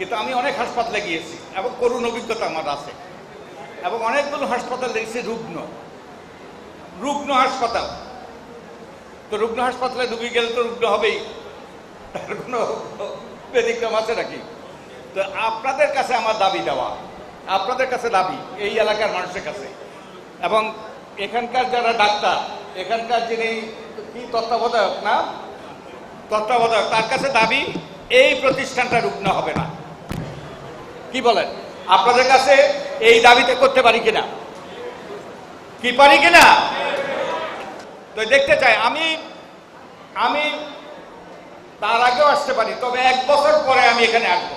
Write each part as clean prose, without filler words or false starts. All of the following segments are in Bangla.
কিন্তু আমি অনেক হাসপাতালে গিয়েছি এবং করুণ অভিজ্ঞতা আমার আছে, এবং অনেকগুলো হাসপাতাল দেখছি রুগ্ন হাসপাতাল। তো রুগ্ন হাসপাতালে ডুবি গেলে তো রুগ্ন হবেই, তার কোনো ব্যতিক্রম আছে নাকি? তো আপনাদের কাছে আমার দাবি দেওয়া, আপনাদের কাছে দাবি এই এলাকার মানুষের কাছে, এবং এখানকার যারা ডাক্তার, এখানকার যিনি কি তত্ত্বাবধায়ক না তত্ত্বাবধায়ক, তার কাছে দাবি এই প্রতিষ্ঠানটা রুগ্ন হবে না। কি বলেন? আপনাদের কাছে এই দাবিতে করতে পারি কিনা? কি পারি কিনা? তো দেখতে চাই। আমি তার আগেও আসতে পারি, তবে 1 বছর পরে আমি এখানে আসবো।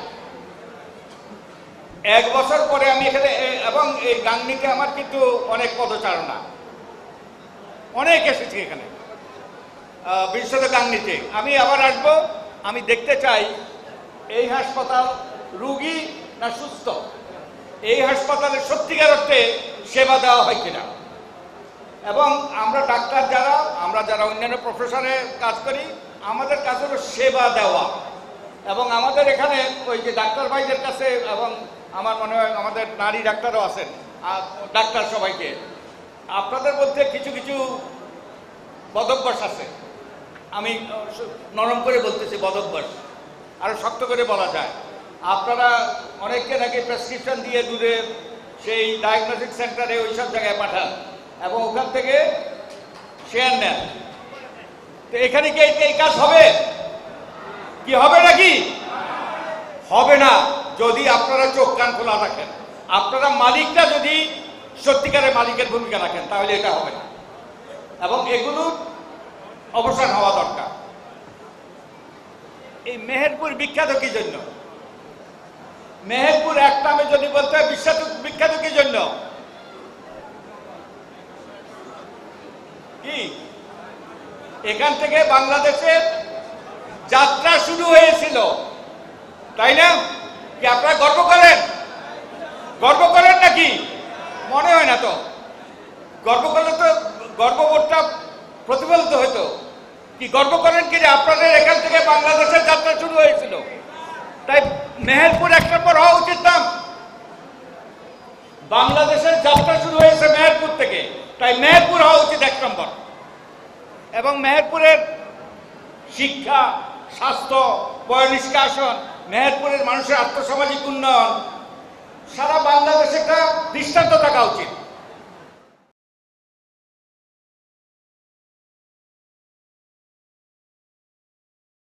1 বছর পরে আমি এখানে, এবং এই গাংনীতে আমার কিন্তু অনেক পদচারণা, অনেক এসেছি এখানে, বিশেষত গাংনীতে। আমি আবার আসবো। আমি দেখতে চাই এই হাসপাতাল রুগী না সুস্থ, এই হাসপাতালে সত্যিকার অর্থে সেবা দেওয়া হয় কিনা। এবং আমরা ডাক্তার যারা অন্যান্য প্রফেশনে কাজ করি, আমাদের কাজ হলো সেবা দেওয়া। এবং আমাদের এখানে ওই যে ডাক্তার ভাইদের কাছে, এবং আমার মনে হয় আমাদের নারী ডাক্তারও আছেন, ডাক্তার সবাইকে, আপনাদের মধ্যে কিছু কিছু বদভ্যাস আছে। আমি নরম করে বলতেছি, বদভ্যাস, আরো শক্ত করে বলা যায়। আপনারা অনেককে নাকি প্রেসক্রিপশন দিয়ে দূরে সেই ডায়াগনস্টিক সেন্টারে ওই সব জায়গায় পাঠান এবং ওখান থেকে শেয়ার নেন। তো এখানে কি এই কাজ হবে? কি হবে নাকি? হবে না যদি আপনারা চোখ কান খোলা রাখেন, আপনারা মালিকটা যদি সত্যিকারের মালিকের ভূমিকা রাখেন, তাহলে এটা হবে না। এবং এগুলোর অবসান হওয়া দরকার। এই মেহেরপুর বিখ্যাত কি জন্য? মেহেরপুর এক নামে যদি বলতে হয়, বিখ্যাত কি জন্য? কি এখান থেকে বাংলাদেশের যাত্রা শুরু হয়েছিল, তাই না? কি আপনারা গর্ব করেন? গর্ব করেন নাকি? মনে হয় না তো। গর্ব করলে তো গর্ববোধটা প্রতিফলিত হইতো। কি গর্ব করেন কি যে আপনাদের এখান থেকে বাংলাদেশের যাত্রা শুরু হয়েছিল? তাই মেহেরপুর 1 নম্বর হওয়া উচিত না? বাংলাদেশের যাত্রা শুরু হয়েছে মেহেরপুর থেকে, তাই মেহেরপুর হওয়া উচিত 1 নম্বর। এবং মেহেরপুরের শিক্ষা, স্বাস্থ্য, পয়ঃনিষ্কাশন, মেহেরপুরের মানুষের আর্থসামাজিক উন্নয়ন, সারা বাংলাদেশে একটা দৃষ্টান্ত থাকা উচিত।